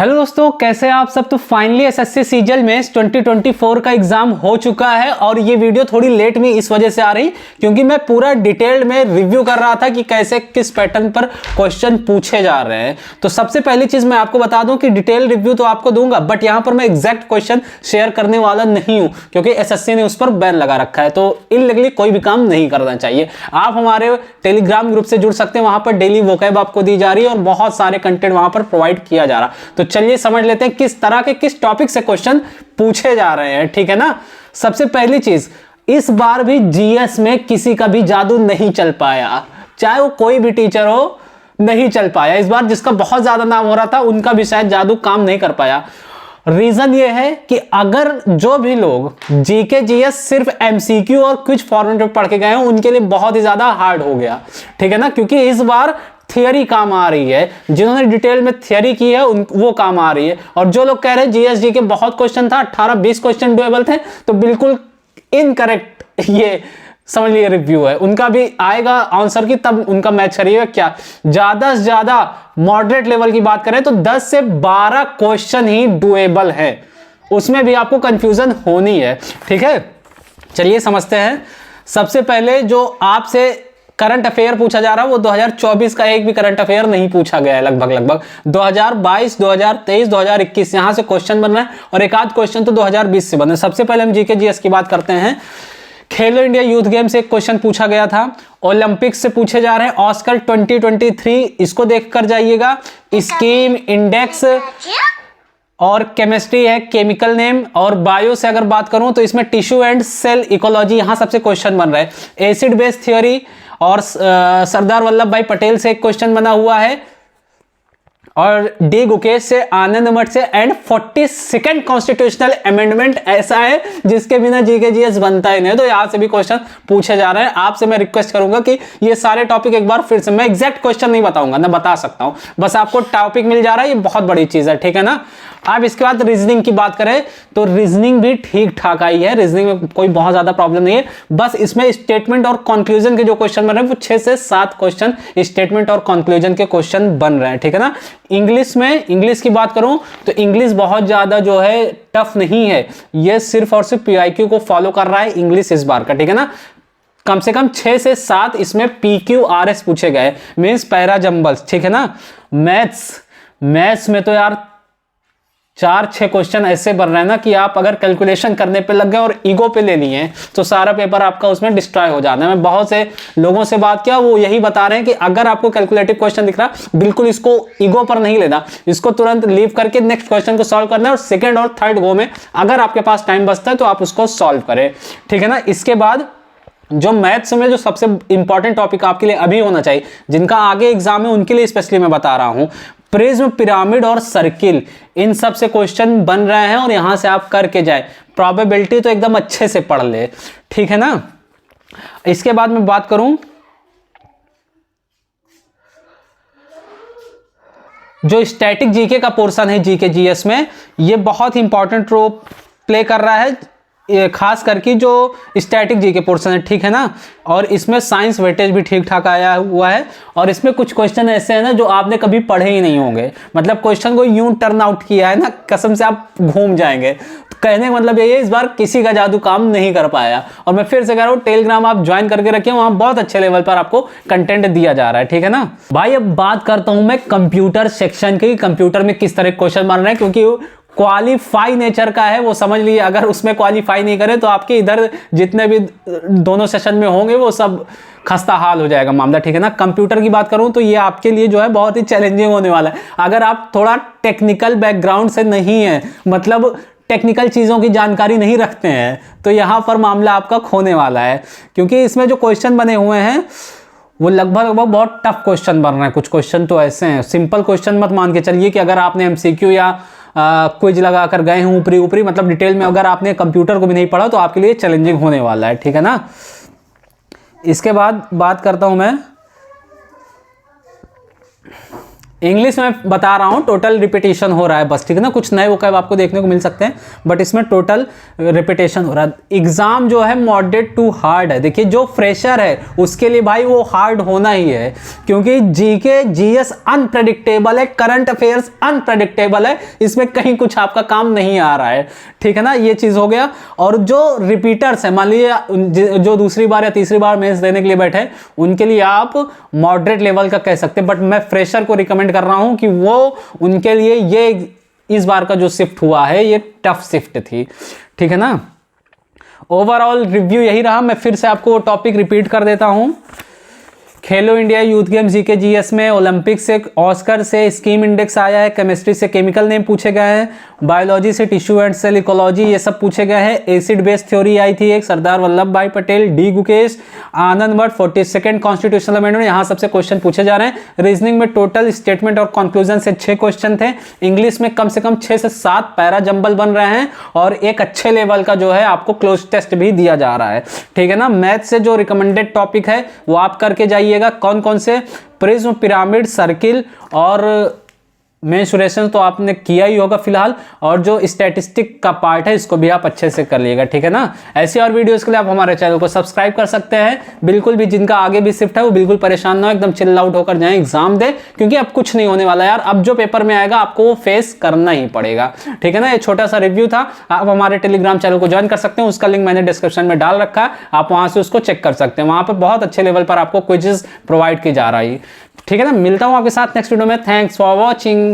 Hello दोस्तों, कैसे हैं आप सब। तो फाइनली एसएससी सीजीएल मेंस 2024 का एग्जाम हो चुका है और ये वीडियो थोड़ी लेट में इस वजह से आ रही क्योंकि मैं पूरा डिटेल्ड में रिव्यू कर रहा था कि कैसे किस पैटर्न पर क्वेश्चन पूछे जा रहे हैं। तो सबसे पहली चीज मैं आपको बता दूं कि डिटेल रिव्यू तो आपको दूंगा, बट यहां पर मैं एग्जैक्ट क्वेश्चन शेयर करने वाला नहीं हूं क्योंकि एसएससी ने उस पर बैन लगा रखा है। तो इनलीगली कोई भी काम नहीं करना चाहिए। आप हमारे टेलीग्राम ग्रुप से जुड़ सकते हैं, वहां पर डेली वोकैब आपको दी जा रही है और बहुत सारे कंटेंट वहां पर प्रोवाइड किया जा रहा। तो चलिए समझ लेते हैं किस तरह के किस टॉपिक से क्वेश्चन पूछे जा रहे हैं, ठीक है ना। सबसे पहली चीज, इस बार भी जीएस में किसी का भी जादू नहीं चल पाया, चाहे वो कोई भी टीचर हो, नहीं चल पाया इस बार। जिसका बहुत ज्यादा नाम हो रहा था उनका भी शायद जादू काम नहीं कर पाया। रीजन ये है कि अगर जो भी लोग जीके जीएस सिर्फ एमसीक्यू और कुछ फॉर्मेट में पढ़ के गए हैं उनके लिए बहुत ही ज्यादा हार्ड हो गया, ठीक है ना, क्योंकि इस बार थियरी काम आ रही है। जिन्होंने डिटेल में थियरी की है वो काम आ रही है। और जो लोग कह रहे हैं जीएसजी के बहुत क्वेश्चन था, 18-20 क्वेश्चन डुएबल थे, तो बिल्कुल इनकरेक्ट ये समझ लिए रिव्यू है। उनका भी आएगा आंसर की, तब उनका मैच करिएगा। क्या ज्यादा से ज्यादा मॉडरेट लेवल की बात करें तो 10 से 12 क्वेश्चन ही डुएबल है, उसमें भी आपको कंफ्यूजन होनी है, ठीक है। चलिए समझते हैं। सबसे पहले जो आपसे करंट अफेयर पूछा जा रहा है वो 2024 का एक भी करंट अफेयर नहीं पूछा गया है। लगभग 2022, 2023, 2021 यहां से क्वेश्चन बन रहे हैं और एक आध क्वेश्चन तो 2020 से बन रहे हैं। सबसे पहले हम जीके जीएस की बात करते हैं। खेलो इंडिया यूथ गेम से एक क्वेश्चन पूछा गया था। ओलंपिक्स से पूछे जा रहे हैं ऑस्कर 2023, इसको देखकर जाइएगा। स्कीम इंडेक्स और केमिस्ट्री है केमिकल नेम। और बायो से अगर बात करूं तो इसमें टिश्यू एंड सेल इकोलॉजी यहां सबसे क्वेश्चन बन रहा है। एसिड बेस थ्योरी और सरदार वल्लभ भाई पटेल से एक क्वेश्चन बना हुआ है और डी गुकेश से, आनंद मठ से एंड 42nd कॉन्स्टिट्यूशनल अमेंडमेंट ऐसा है जिसके बिना जीके जीएस बनता ही नहीं। तो यहां से भी क्वेश्चन पूछे जा रहे हैं। आपसे मैं रिक्वेस्ट करूंगा कि ये सारे टॉपिक एक बार फिर से, मैं एग्जैक्ट क्वेश्चन नहीं बताऊंगा ना, बता सकता हूं, बस आपको टॉपिक मिल जा रहा है, ये बहुत बड़ी चीज है, ठीक है ना। अब इसके बाद रीजनिंग की बात करें तो रीजनिंग भी ठीक ठाक आई है। रीजनिंग में कोई बहुत ज्यादा प्रॉब्लम नहीं है, बस इसमें स्टेटमेंट और कंक्लूजन के जो क्वेश्चन बन रहे हैं वो 6 से 7 क्वेश्चन स्टेटमेंट और कंक्लूजन के क्वेश्चन बन रहे हैं, ठीक है ना। इंग्लिश में, इंग्लिश की बात करूं तो इंग्लिश बहुत ज्यादा जो है टफ नहीं है, ये सिर्फ और सिर्फ पीआईक्यू को फॉलो कर रहा है इंग्लिश इस बार का, ठीक है ना। कम से कम 6 से 7 इसमें पीक्यूआरएस पूछे गए, मींस पैरा जंबल्स, ठीक है ना। मैथ्स में तो यार 4-6 क्वेश्चन ऐसे बन रहे हैं ना कि आप अगर कैलकुलेशन करने पे लग गए और ईगो पे ले लिए तो सारा पेपर आपका उसमें डिस्ट्रॉय हो जाना है। मैं बहुत से लोगों से बात किया, वो यही बता रहे हैं कि अगर आपको कैलकुलेटिव क्वेश्चन दिख रहा बिल्कुल इसको ईगो पर नहीं लेना, इसको तुरंत लीव करके नेक्स्ट क्वेश्चन को सॉल्व करना है और सेकेंड और थर्ड गो में अगर आपके पास टाइम बचता है तो आप उसको सॉल्व करें, ठीक है ना। इसके बाद जो मैथ्स में जो सबसे इंपॉर्टेंट टॉपिक आपके लिए अभी होना चाहिए, जिनका आगे एग्जाम है उनके लिए स्पेशली मैं बता रहा हूं, प्रिज्म, पिरामिड और सर्किल, इन सब से क्वेश्चन बन रहे हैं और यहां से आप करके जाए। प्रोबेबिलिटी तो एकदम अच्छे से पढ़ ले, ठीक है ना। इसके बाद मैं बात करूं जो स्टैटिक जीके का पोर्शन है जीके जीएस में, ये बहुत इंपॉर्टेंट रोल प्ले कर रहा है, खास करके जो स्टैटिक जी के पोर्शन है, ठीक है ना। और इसमें साइंस वेटेज भी ठीक ठाक आया हुआ है और इसमें कुछ क्वेश्चन ऐसे हैं ना जो आपने कभी पढ़े ही नहीं होंगे, मतलब क्वेश्चन को यूं टर्न आउट किया है ना, कसम से आप घूम जाएंगे। तो कहने का मतलब यही है, इस बार किसी का जादू काम नहीं कर पाया। और मैं फिर से कह रहा हूं, टेलीग्राम आप ज्वाइन करके रखिए, वहां बहुत अच्छे लेवल पर आपको कंटेंट दिया जा रहा है, ठीक है ना भाई। अब बात करता हूं मैं कंप्यूटर सेक्शन की, कंप्यूटर में किस तरह क्वेश्चन बन रहे हैं, क्योंकि क्वालिफाई नेचर का है वो, समझ लीजिए। अगर उसमें क्वालिफाई नहीं करे तो आपके इधर जितने भी दोनों सेशन में होंगे वो सब खस्ता हाल हो जाएगा मामला, ठीक है ना। कंप्यूटर की बात करूं तो ये आपके लिए जो है बहुत ही चैलेंजिंग होने वाला है। अगर आप थोड़ा टेक्निकल बैकग्राउंड से नहीं है, मतलब टेक्निकल चीज़ों की जानकारी नहीं रखते हैं, तो यहाँ पर मामला आपका खोने वाला है, क्योंकि इसमें जो क्वेश्चन बने हुए हैं वो लगभग बहुत टफ क्वेश्चन बन रहे हैं। कुछ क्वेश्चन तो ऐसे हैं, सिंपल क्वेश्चन मत मान के चलिए कि अगर आपने एमसीक्यू या क्विज लगा कर गए हैं ऊपरी मतलब डिटेल में, अगर आपने कंप्यूटर को भी नहीं पढ़ा तो आपके लिए चैलेंजिंग होने वाला है, ठीक है ना। इसके बाद बात करता हूं मैं इंग्लिश में बता रहा हूँ, टोटल रिपीटेशन हो रहा है बस, ठीक है ना। कुछ नए वोकैब आपको देखने को मिल सकते हैं, बट इसमें टोटल रिपीटेशन हो रहा है। एग्जाम जो है मॉडरेट टू हार्ड है। देखिए जो फ्रेशर है उसके लिए भाई वो हार्ड होना ही है, क्योंकि जीके जीएस अनप्रेडिक्टेबल है, करंट अफेयर्स अनप्रेडिक्टेबल है, इसमें कहीं कुछ आपका काम नहीं आ रहा है, ठीक है ना। ये चीज हो गया। और जो रिपीटर्स है, मान लीजिए जो दूसरी बार या तीसरी बार मेंस देने के लिए बैठे, उनके लिए आप मॉडरेट लेवल का कह सकते हैं, बट मैं फ्रेशर को रिकमेंड कर रहा हूं कि वो उनके लिए ये इस बार का जो शिफ्ट हुआ है ये टफ शिफ्ट थी, ठीक है ना। ओवरऑल रिव्यू यही रहा। मैं फिर से आपको टॉपिक रिपीट कर देता हूं। खेलो India youth games GK GS में ओलंपिक से, ऑस्कर से स्कीम इंडेक्स आया है, केमिस्ट्री से केमिकल नेम पूछे गए हैं, बायोलॉजी से टिश्यू एंड सेल इकोलॉजी ये सब पूछे गए हैं। एसिड बेस्ड थ्योरी आई थी एक, सरदार वल्लभ भाई पटेल, डी गुकेश, आनंद भट्ट, 42nd कॉन्स्टिट्यूशनल अमेंडमेंट, यहाँ सबसे क्वेश्चन पूछे जा रहे हैं। रीजनिंग में टोटल स्टेटमेंट और कंक्लूजन से 6 क्वेश्चन थे। इंग्लिश में कम से कम 6 से 7 पैरा जंबल बन रहे हैं, और एक अच्छे लेवल का जो है आपको क्लोज टेस्ट भी दिया जा रहा है, ठीक है ना। मैथ से जो रिकमेंडेड टॉपिक है वो आप करके जाइएगा। कौन कौन से? प्रिज्म, पिरामिड, सर्किल और मेंसुरेशन तो आपने किया ही होगा फिलहाल, और जो स्टैटिस्टिक का पार्ट है इसको भी आप अच्छे से कर लीजिएगा, ठीक है ना। ऐसी और वीडियोस के लिए आप हमारे चैनल को सब्सक्राइब कर सकते हैं। बिल्कुल भी जिनका आगे भी शिफ्ट है वो बिल्कुल परेशान ना हो, एकदम चिल आउट होकर जाएं, एग्जाम दे, क्योंकि अब कुछ नहीं होने वाला यार। अब जो पेपर में आएगा आपको वो फेस करना ही पड़ेगा, ठीक है ना। ये छोटा सा रिव्यू था। आप हमारे टेलीग्राम चैनल को ज्वाइन कर सकते हैं, उसका लिंक मैंने डिस्क्रिप्शन में डाल रखा है, आप वहां से उसको चेक कर सकते हैं। वहां पर बहुत अच्छे लेवल पर आपको क्विज़ेस प्रोवाइड की जा रही है, ठीक है ना। मिलता हूं आपके साथ नेक्स्ट वीडियो में। Thanks for watching.